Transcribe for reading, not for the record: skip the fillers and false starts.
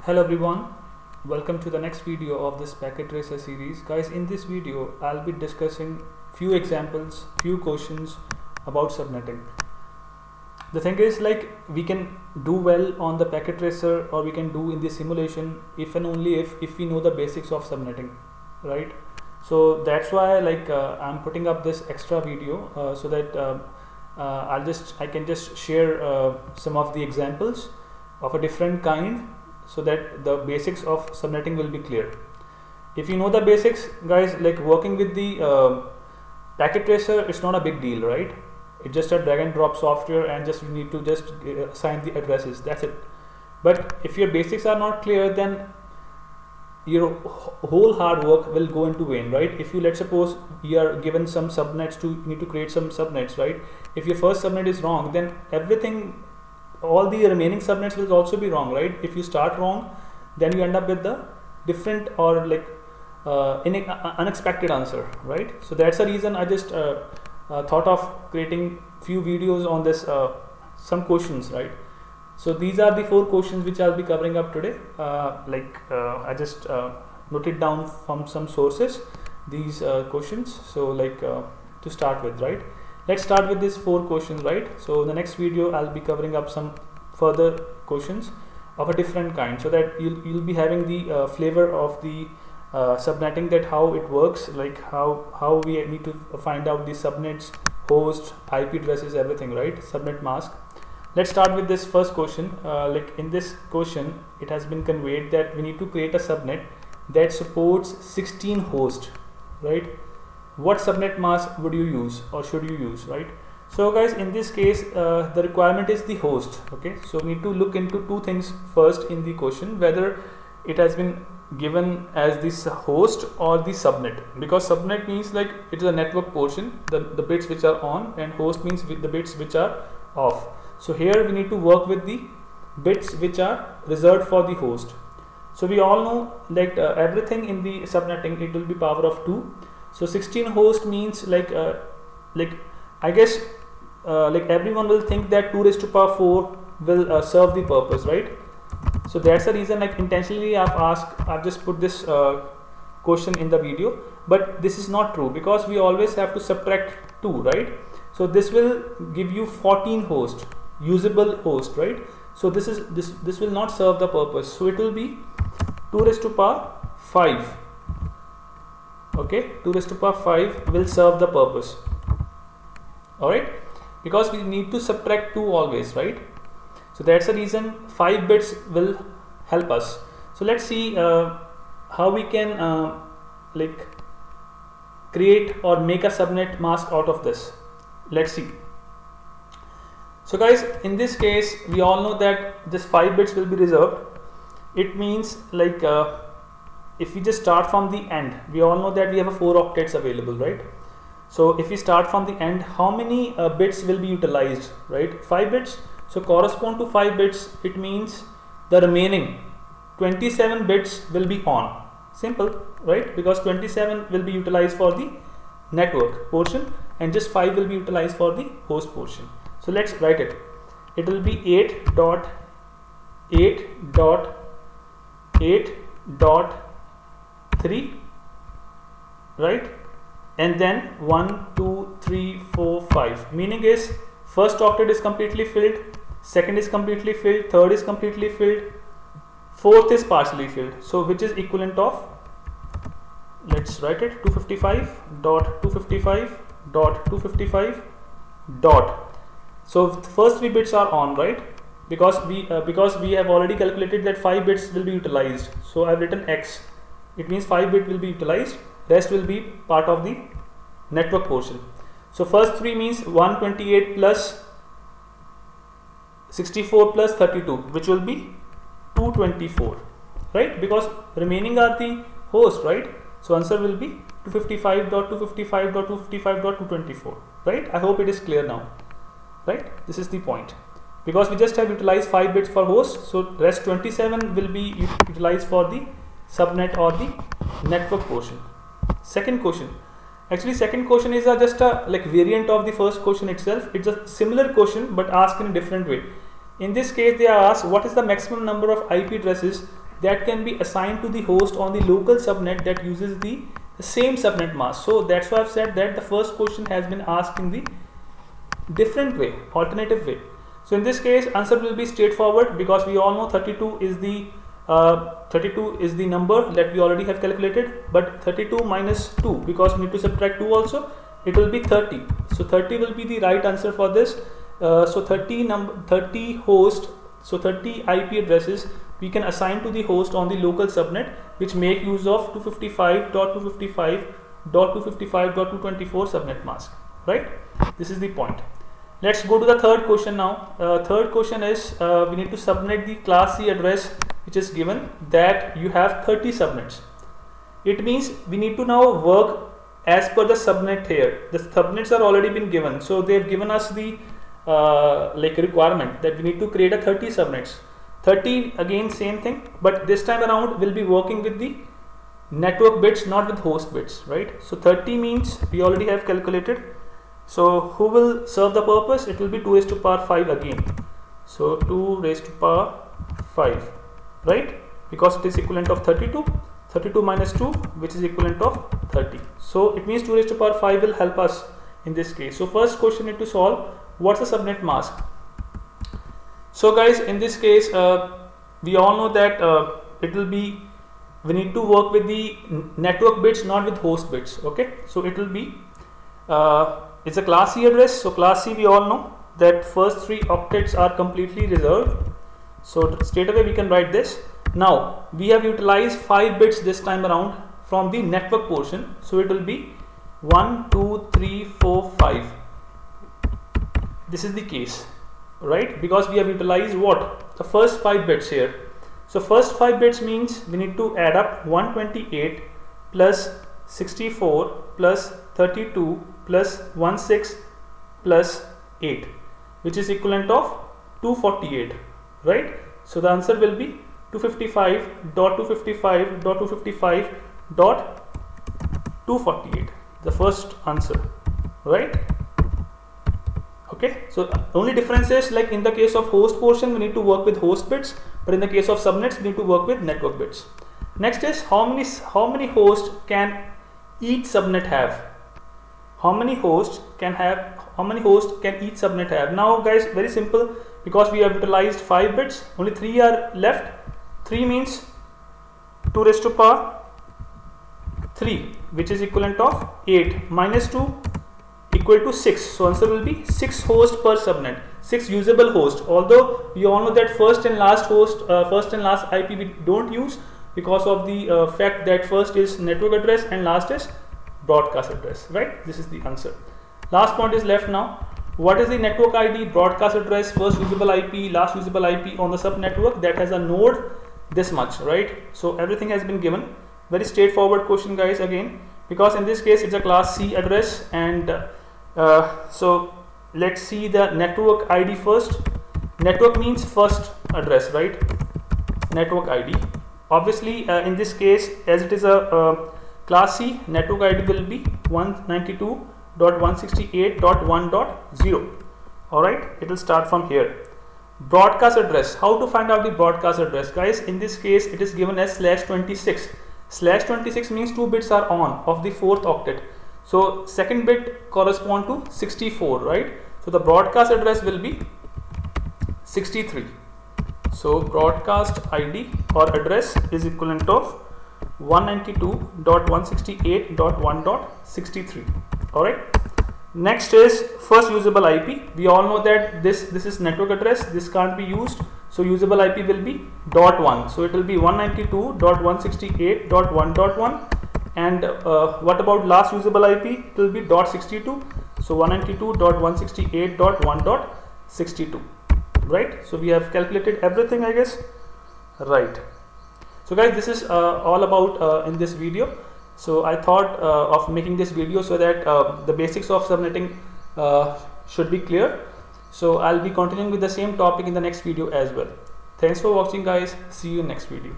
Hello everyone, welcome to the next video of this packet tracer series. Guys, in this video I'll be discussing few examples, few questions about subnetting. The thing is, like, we can do well on the packet tracer or we can do in the simulation if and only if we know the basics of subnetting, right? So that's why I'm putting up this extra video so that I can just share some of the examples of a different kind so that the basics of subnetting will be clear. If you know the basics, guys, like working with the packet tracer, it's not a big deal, right? It's just a drag and drop software and just you need to just assign the addresses, that's it. But if your basics are not clear, then your whole hard work will go into vain, right? If you, let's suppose you are given some subnets you need to create some subnets, right? If your first subnet is wrong, then everything, all the remaining subnets will also be wrong, right? If you start wrong, then you end up with the different or unexpected answer, right? So that's the reason I just thought of creating few videos on this some questions, right? So these are the 4 questions which I'll be covering up today. I just noted down from some sources these questions. So to start with, right? Let's start with these 4 questions, right? So in the next video I'll be covering up some further questions of a different kind so that you'll be having the flavor of the subnetting, that how it works, like how we need to find out the subnets, host, IP addresses, everything, right? Subnet mask. Let's start with this first question. In this question, it has been conveyed that we need to create a subnet that supports 16 hosts, right? What subnet mask would you use or should you use, right? So guys, in this case, the requirement is the host. Okay, so we need to look into 2 things first in the question, whether it has been given as this host or the subnet, because subnet means like it is a network portion, the bits which are on, and host means with the bits which are off. So here we need to work with the bits which are reserved for the host. So we all know everything in the subnetting, it will be power of 2. So 16 host means I guess everyone will think that 2 raised to power 4 will serve the purpose, right? So that's the reason, intentionally I've just put this question in the video, but this is not true because we always have to subtract 2, right? So this will give you 14 host, usable host, right? So this will not serve the purpose. So it will be 2 raised to power 5. Okay, 2 raised to power 5 will serve the purpose. Alright, because we need to subtract 2 always, right? So that's the reason 5 bits will help us. So let's see how we can create or make a subnet mask out of this. Let's see. So guys, in this case we all know that this 5 bits will be reserved. It means if we just start from the end, we all know that we have a 4 octets available, right? So if we start from the end, how many bits will be utilized, right? 5 bits. So correspond to 5 bits, it means the remaining 27 bits will be on. Simple, right? Because 27 will be utilized for the network portion and just 5 will be utilized for the host portion. So let's write it. It will be 8.8.8.3, right? And then 1, 2, 3, 4, 5. Meaning is first octet is completely filled, second is completely filled, third is completely filled, fourth is partially filled. So which is equivalent of, let's write it, 255.255.255 dot. So the first 3 bits are on, right? Because we have already calculated that 5 bits will be utilized. So I've written X. It means 5 bit will be utilized. Rest will be part of the network portion. So first 3 means 128 plus 64 plus 32, which will be 224, right? Because remaining are the host, right? So answer will be 255.255.255.224, right? I hope it is clear now, right? This is the point. Because we just have utilized 5 bits for host, so rest 27 will be utilized for the subnet or the network portion. Second question. Actually, second question is just a variant of the first question itself. It's a similar question but asked in a different way. In this case, they are asked what is the maximum number of IP addresses that can be assigned to the host on the local subnet that uses the same subnet mask. So that's why I've said that the first question has been asked in the different way, alternative way. So in this case, answer will be straightforward, because we all know 32 is the number that we already have calculated, but 32 minus 2, because we need to subtract 2 also, it will be 30. So 30 will be the right answer for this. So 30 host, so 30 IP addresses we can assign to the host on the local subnet, which make use of 255.255.254 subnet mask, right? This is the point. Let's go to the third question now. Third question is we need to subnet the class C address, which is given that you have 30 subnets. It means we need to now work as per the subnet here. The subnets are already been given, so they have given us the like requirement that we need to create a 30 subnets. 30 again same thing, but this time around we'll be working with the network bits, not with host bits, right? So 30 means we already have calculated. So who will serve the purpose? It will be 2 raised to power 5 again. So 2 raised to power 5, right? Because it is equivalent of 32. 32 minus 2, which is equivalent of 30. So it means 2 raised to power 5 will help us in this case. So first question need to solve, what's the subnet mask? So guys, in this case we all know that it will be, we need to work with the network bits, not with host bits. Okay, so it will be it's a class C address. So class C, we all know that first 3 octets are completely reserved. So straight away we can write this. Now we have utilized 5 bits this time around from the network portion. So it will be 1, 2, 3, 4, 5. This is the case, right? Because we have utilized what? The first 5 bits here. So first 5 bits means we need to add up 128 plus 64 plus 32 plus 16 plus 8, which is equivalent of 248, right? So the answer will be 255.255.255.248, the first answer, right? Okay, so only difference is, like in the case of host portion we need to work with host bits, but in the case of subnets we need to work with network bits. Next is how many hosts can each subnet have? How many hosts can each subnet have? Now guys, very simple, because we have utilized 5 bits, only 3 are left. 3 means 2 raised to power 3, which is equivalent of 8 minus 2 equal to 6. So answer will be 6 hosts per subnet, 6 usable hosts. Although we all know that first and last host, first and last IP we don't use, because of the fact that first is network address and last is broadcast address, right? This is the answer. Last point is left now. What is the network ID, broadcast address, first usable IP, last usable IP on the sub network that has a node this much, right? So everything has been given. Very straightforward question guys, again, because in this case it's a class C address, and so let's see the network ID first. Network means first address, right? Network ID. Obviously in this case, as it is a class C, network ID will be 192.168.1.0. Alright, it will start from here. Broadcast address. How to find out the broadcast address? Guys, in this case it is given as /26. /26 means 2 bits are on of the 4th octet. So second bit correspond to 64, right? So the broadcast address will be 63. So broadcast ID or address is equivalent of 192.168.1.63. Alright. Next is first usable IP. We all know that this is network address. This can't be used. So usable IP will be .1. So it will be 192.168.1.1. And what about last usable IP? It will be .62. So 192.168.1.62. Right? So we have calculated everything, I guess. Right. So guys, this is all about in this video. So I thought of making this video so that the basics of subnetting should be clear. So I'll be continuing with the same topic in the next video as well. Thanks for watching guys. See you in next video.